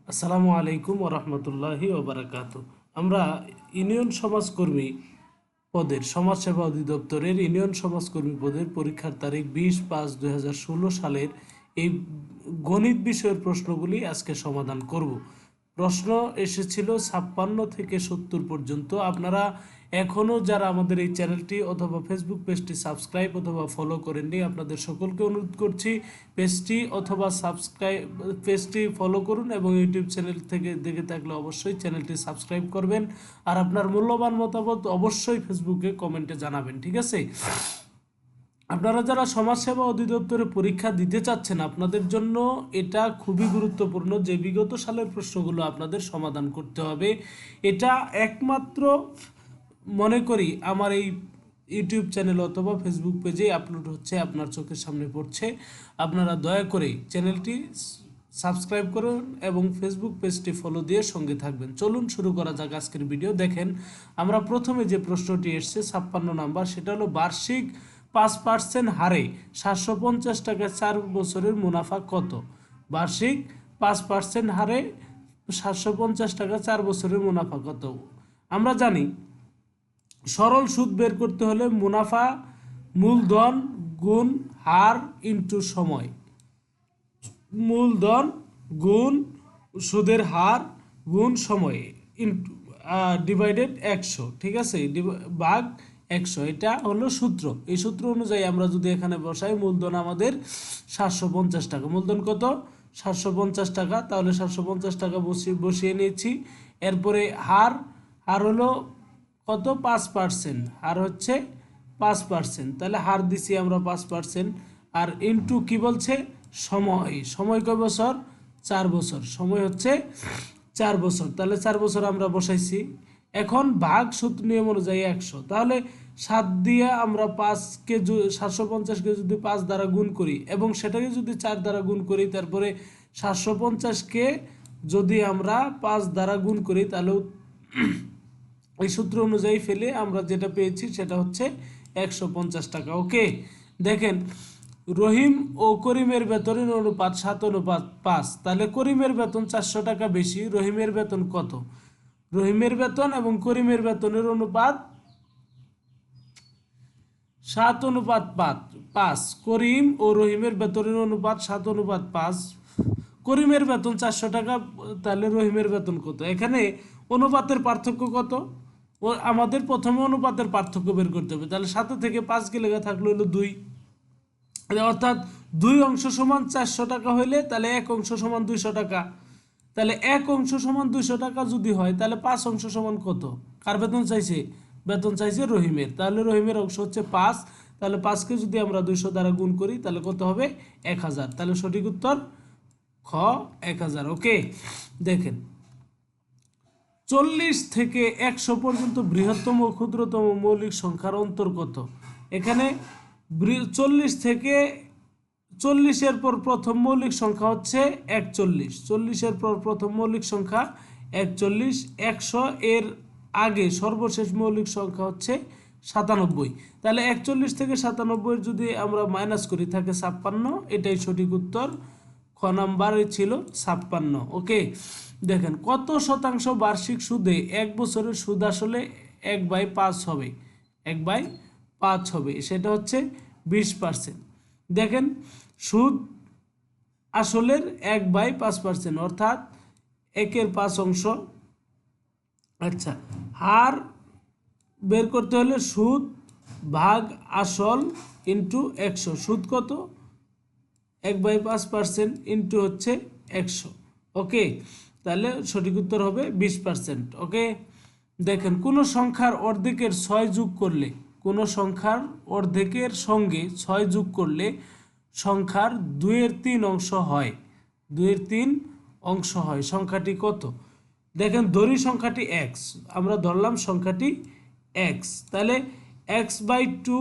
আসসালামু আলাইকুম ওরহমতুল্লাহি ওবারাকাতু। আমরা ইউনিয়ন সমাজকর্মী পদের সমাজসেবা অধিদপ্তরের ইউনিয়ন সমাজকর্মী পদের পরীক্ষার তারিখ 20/5/2016 সালের এই গণিত বিষয়ের প্রশ্নগুলি আজকে সমাধান করব। প্রশ্ন এসেছিল 56 থেকে 70 পর্যন্ত। আপনারা এখনও যারা আমাদের এই চ্যানেলটি অথবা ফেসবুক পেজটি সাবস্ক্রাইব অথবা ফলো করেননি, আপনাদের সকলকে অনুরোধ করছি পেজটি ফলো করুন এবং ইউটিউব চ্যানেল থেকে দেখে থাকলে অবশ্যই চ্যানেলটি সাবস্ক্রাইব করবেন। আর আপনার মূল্যবান মতামত অবশ্যই ফেসবুকে কমেন্টে জানাবেন, ঠিক আছে? আপনারা যারা সমাজসেবা অধিদপ্তরে পরীক্ষা দিতে চাচ্ছেন, আপনাদের জন্য এটা খুবই গুরুত্বপূর্ণ যে বিগত সালের প্রশ্নগুলো আপনাদের সমাধান করতে হবে। এটা একমাত্র মনে করি আমার এই ইউটিউব চ্যানেল অথবা ফেসবুক পেজে আপলোড হচ্ছে, আপনার চোখের সামনে পড়ছে। আপনারা দয়া করে চ্যানেলটি সাবস্ক্রাইব করুন এবং ফেসবুক পেজটি ফলো দিয়ে সঙ্গে থাকবেন। চলুন শুরু করা যাক আজকের ভিডিও। দেখেন, আমরা প্রথমে যে প্রশ্নটি এসছে 56 নাম্বার, সেটা হলো বার্ষিক 5% হারে 750 টাকা 4 বছরের মুনাফা কত? বার্ষিক 5% হারে 750 টাকা 4 বছরের মুনাফা কত? আমরা জানি সরল সুদ বের করতে হলে মুনাফা মূলধন গুণ হার ইনটু সময়। মূলধন গুণ সুদের হার গুণ সময় ইনটু ডিভাইডেড 100, ঠিক আছে? ভাগ 100, এটা হলো সূত্র। এই সূত্র অনুযায়ী আমরা যদি এখানে বসাই, মূলধন আমাদের 750 টাকা। মূলধন কত? 750 টাকা। তাহলে 750 টাকা বসিয়ে নিয়েছি। এরপরে হার হলো কত? 5%। হার হচ্ছে 5%, তাহলে হার দিছি আমরা 5%। আর ইনটু কি বলছে? সময় কয় বছর? 4 বছর। সময় হচ্ছে 4 বছর, তাহলে 4 বছর আমরা বসাইছি। এখন ভাগ সূত্র নিয়ম অনুযায়ী 100, তাহলে 7 দিয়ে আমরা 5কে 750কে যদি 5 দ্বারা গুণ করি এবং সেটাকে যদি 4 দ্বারা গুণ করি, তারপরে 750কে যদি আমরা 5 দ্বারা গুণ করি, তাহলে এই সূত্র অনুযায়ী ফেলে আমরা যেটা পেয়েছি সেটা হচ্ছে 150 টাকা। ওকে, দেখেন রহিম ও করিমের বেতনের অনুপাত 7:5। তাহলে করিমের বেতন 400 টাকা বেশি, রহিমের বেতন কত? রহিমের বেতন এবং করিমের বেতনের অনুপাত 7:5। করিম ও রহিমের বেতনের অনুপাত 7:5। করিমের বেতন 400 টাকা, তাহলে রহিমের বেতন কত? এখানে অনুপাতের পার্থক্য কত? ও আমাদের প্রথমে অনুপাতের পার্থক্য বের করতে হবে। তাহলে 7 থেকে 5 গেলে থাকলো হলো 2, অর্থাৎ 2 অংশ সমান 400 টাকা হইলে তাহলে 1 অংশ সমান 200 টাকা। তাহলে 1 অংশ সমান 200 টাকা যদি হয়, তাহলে 5 অংশ সমান কত? কার বেতন চাইছে? বেতন চাইছে রহিমের। তাহলে রহিমের অংশ হচ্ছে 5। তাহলে 5কে যদি আমরা 200 দ্বারা গুণ করি, তাহলে কত হবে? 1000। তাহলে সঠিক উত্তর খ, 1000। ওকে, দেখেন 40 থেকে 100 পর্যন্ত বৃহত্তম ও ক্ষুদ্রতম মৌলিক সংখ্যার অন্তর কত? এখানে 40 থেকে 40-এর পর প্রথম মৌলিক সংখ্যা হচ্ছে 41। 40-এর পর প্রথম মৌলিক সংখ্যা 41। 100 এর আগে সর্বশেষ মৌলিক সংখ্যা হচ্ছে 97। তাহলে 41 থেকে 97 যদি আমরা মাইনাস করি, থাকে 56। এটাই সঠিক উত্তর। খ নাম্বারে ছিল 56। ওকে, দেখেন কত শতাংশ বার্ষিক সুদে 1 বছরের সুদ আসলে 1/5 হবে? 1/5 হবে, সেটা হচ্ছে 20%। দেখেন সুদ আসলের 1/5%, অর্থাৎ 1/5 অংশ। আচ্ছা, হার বের করতে হলে সুদ ভাগ আসল ইন্টু 100। সুদ কত? 1/5% ইন্টু হচ্ছে 100। ওকে, তাহলে সঠিক উত্তর হবে 20%। ওকে, দেখেন কোনো সংখ্যার অর্ধেকের 6 যোগ করলে, কোনো সংখ্যার অর্ধেকের সঙ্গে 6 যোগ করলে সংখ্যার 2/3 অংশ হয়। 2/3 অংশ হয়, সংখ্যাটি কত? দেখেন ধরি সংখ্যাটি x, আমরা ধরলাম সংখ্যাটি x। তাহলে x/2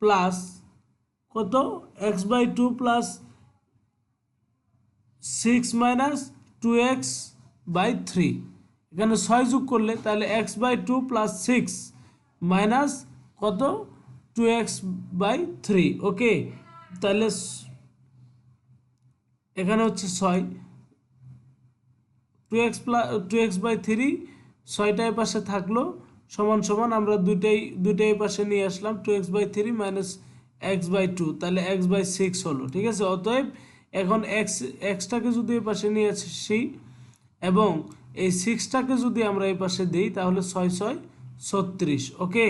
প্লাস কত? x/2 plus 6 minus 2x/3। এখানে 6 যোগ করলে তাহলে x/2 প্লাস 6 মাইনাস কত? 2x/3। ওকে, তাহলে এখানে হচ্ছে 6 2x/3 6টা এই পাশে থাকলো সমান সমান আমরা দুইটাই পাশে নিয়ে আসলাম 2x/3 -x/2 তাহলে x/6 হলো। ঠিক আছে, অতএব এখন এক্সটাকে যদি এই পাশে নিয়ে আসি এবং এই 6টাকে যদি আমরা এই পাশে দিই তাহলে 6 6 36। ওকে,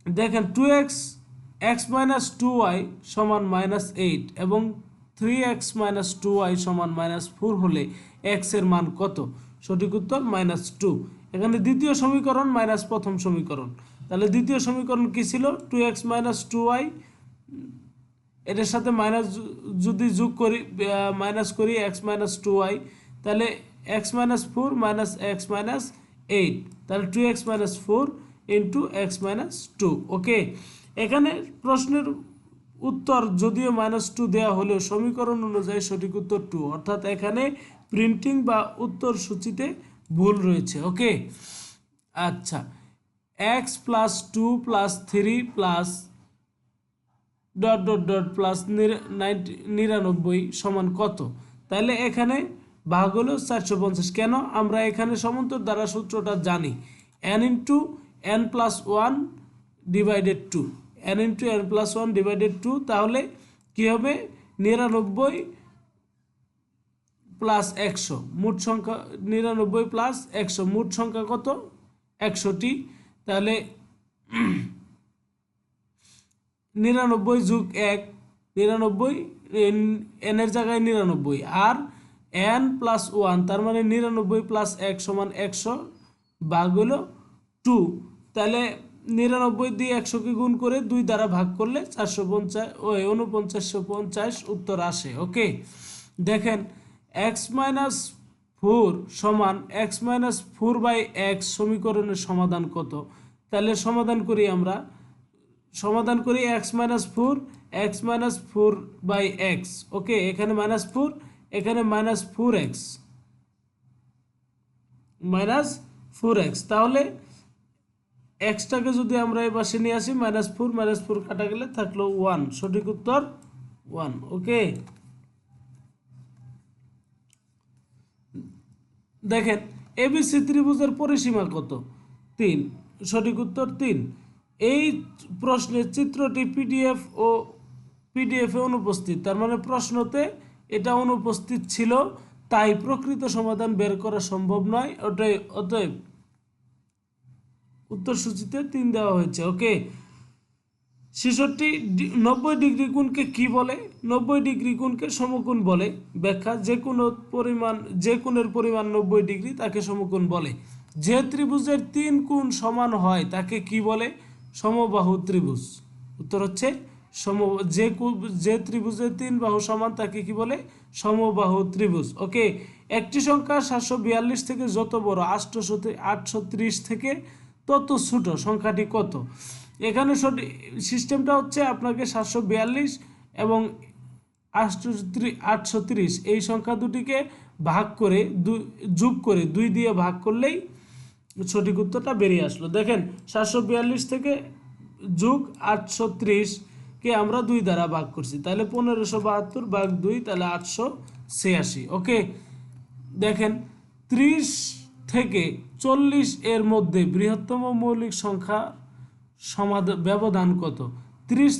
দেখেন 2x x - 2y সমান -8 এবং 3x - 2y সমান -4 হলে x এর মান কত? সঠিক উত্তর -2। এখানে দ্বিতীয় সমীকরণ মাইনাস প্রথম সমীকরণ, তাহলে দ্বিতীয় সমীকরণ কি ছিল? 2x - 2y, এটার সাথে মাইনাস যদি যোগ করি মাইনাস করি x - 2y, তাহলে x - 4 x - 8, তাহলে 2x - 4 ইন্টু x - 2। ওকে, এখানে প্রশ্নের উত্তর যদিও -2 দেওয়া হলেও সমীকরণ অনুযায়ী সঠিক উত্তর 2, অর্থাৎ এখানে প্রিন্টিং বা উত্তর সূচিতে ভুল রয়েছে। ওকে, আচ্ছা, x + 2 + 3 প্লাস ... প্লাস 99 সমান কত? তাহলে এখানে ভাগ হলো 450। কেন? আমরা এখানে সমান্তর দ্বারা সূত্রটা জানি, n × n+1 divided 2, n × n+1 divided 2, তাহলে কি হবে? 99 + 100, মোট সংখ্যা 99 + 100, মোট সংখ্যা কত? 100টি। তাহলে 99 + 1, 99, n এর জায়গায় 99, আর n+1 তার মানে 99 + 1 সমান 100 ভাগ হলো 2। তাহলে 99 দিয়ে 100কে গুণ করে 2 দ্বারা ভাগ করলে 4950 উত্তর আসে। ওকে, দেখেন x - 4 সমান x - 4/x সমীকরণের সমাধান কত? তাহলে সমাধান করি আমরা, সমাধান করি x - 4 x - 4/x। ওকে, এখানে -4, এখানে -4x, তাহলে এক্সটাকে যদি আমরা এই পাশে নিয়ে আসি -4 কাটা গেলে থাকলো 1, সঠিক উত্তর 1। ওকে, দেখেন এবিসি ত্রিভুজের পরিসীমা কত? 3, সঠিক উত্তর 3। এই প্রশ্নের চিত্রটি পিডিএফে অনুপস্থিত, তার মানে প্রশ্নতে এটা অনুপস্থিত ছিল, তাই প্রকৃত সমাধান বের করা সম্ভব নয়। অতএব উত্তর সূচিতে 3 দেওয়া হয়েছে। ওকে, 90 ডিগ্রি কোণকে কি বলে? 90 ডিগ্রি কোণকে সমকোণ বলে। ব্যাখ্যা: যে কোণের পরিমাণ 90 ডিগ্রি তাকে সমকোণ বলে। যে ত্রিভুজের 3 কোণ সমান হয় তাকে কি বলে? সমবাহু ত্রিভুজ। উত্তর হচ্ছে যে ত্রিভুজের 3 বাহু সমান তাকে কি বলে? সমবাহু ত্রিভুজ। ওকে, একটি সংখ্যা 742 থেকে যত বড় 830 থেকে তত ছোট সংখ্যাটি কত? এখানে সিস্টেমটা হচ্ছে আপনাকে 742 এবং 830 এই সংখ্যা দুটিকে ভাগ করে যোগ করে 2 দিয়ে ভাগ করলেই সঠিক উত্তরটা বেরিয়ে আসলো। দেখেন 742 থেকে যোগ 830কে আমরা 2 দ্বারা ভাগ করছি, তাহলে 1572 ভাগ 2, তাহলে 886। ওকে, দেখেন 30 থেকে 40 এর মধ্যে বৃহত্তম মৌলিক সংখ্যা ব্যবধান কত? 30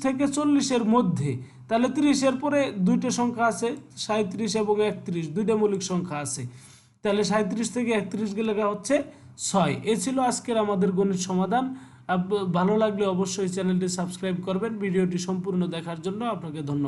থেকে 40 এর মধ্যে, তাহলে 30 এর পরে দুইটা সংখ্যা আছে, 37 এবং 31, দুইটা মৌলিক সংখ্যা আছে, তাহলে 37 থেকে 31 গেলে হচ্ছে 6। এ ছিল আজকের আমাদের গণিত সমাধান। ভালো লাগলে অবশ্যই চ্যানেলটি সাবস্ক্রাইব করবেন। ভিডিওটি সম্পূর্ণ দেখার জন্য আপনাকে ধন্যবাদ।